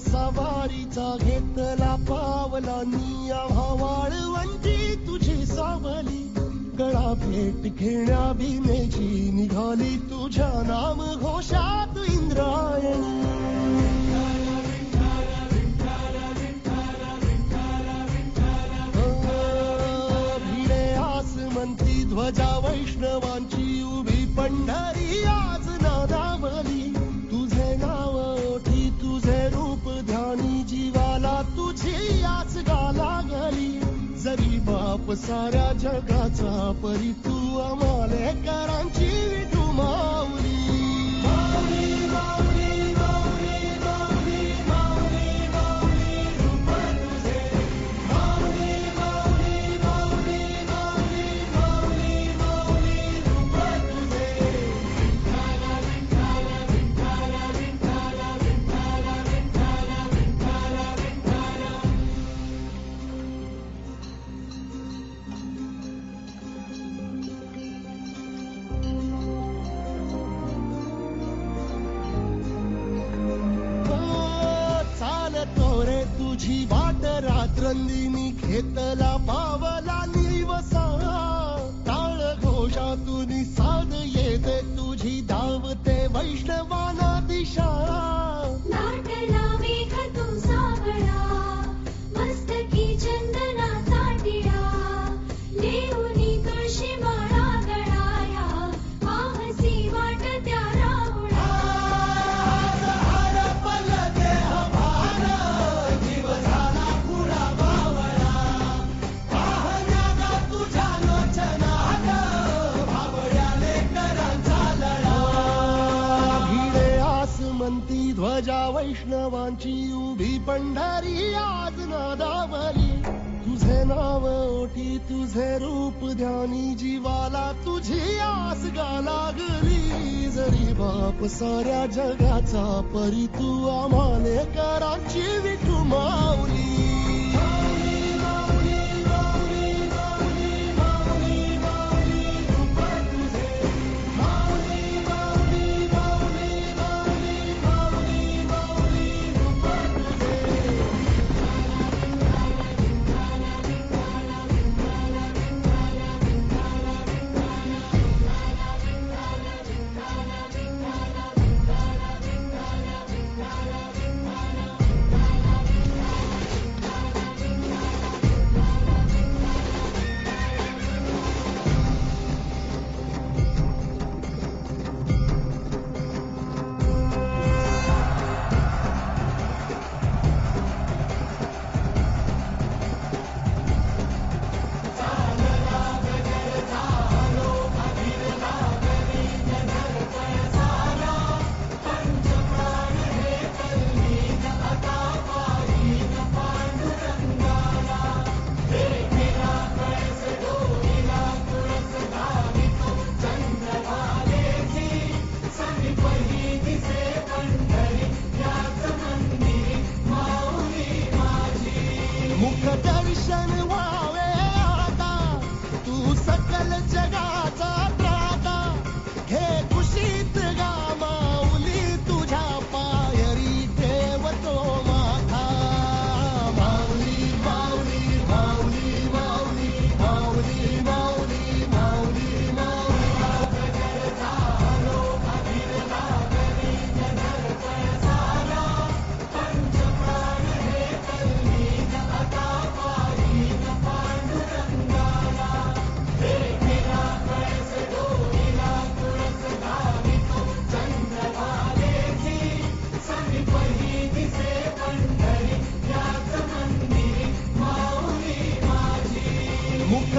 सवारीचा घेतला पावला निया वाळवंटी तुझी सावली गळा भेट घेण्या भीमेची निघाली तुझ्या नाम घोषात इंद्रायणी भिडे आसमंती ध्वजा वैष्णवांची उभी पंढरी आज नादावली तुझे नाव ओठी तुझे रूप ध्यानी जीवाला तुझी आस गाला गली जरी बाप साऱ्या जगाचा परी तू आम्हाले करांची विठू माऊली माऊली माऊली माऊली माऊली माऊली माऊली रूप तुझे माऊली माऊली माऊली माऊली माऊली माऊली रूप तुझे विठ्ठल विठ्ठल विठ्ठल विठ्ठल विठ्ठल विठ्ठल विठ्ठल विठ्ठल चालतो रे तुझी वाट रात्रंदिनी घेतला पावला निवसा टाळ घोषातून साध येते तुझी धावते वैष्णवाना दिशा नाटला मेघ तू सावळा मस्तकी चंदनाचा टिळा लेऊनी तुळशी माळा गळाया पाहसी वाट त्या राहुळा जीव झाला खुळा बावळा पाहण्याला तुझ्या लोचनात भाबड्याले करांचा लळा भिडे आसमंती ध्वजा वैष्णवांची उभी पंढरी आज नादावली तुझे नाव ओठी तुझे रूप ध्यानी जीवाला तुझी आस गा लागली जरी बाप साऱ्या जगाचा परी तू आम्हाले करांची विठू माऊली माऊली माऊली माऊली माऊली माऊली माऊली रूप तुझे माऊली माऊली माऊली माऊली माऊली माऊली रूप तुझे मुख दर्शन व्हावे आता तू सकल जगाचा त्राता घे कुशीत गा माऊली तुझ्या पायरी ठेवतो माथा माऊली माऊली माऊली माऊली माऊली माऊली माऊली मुख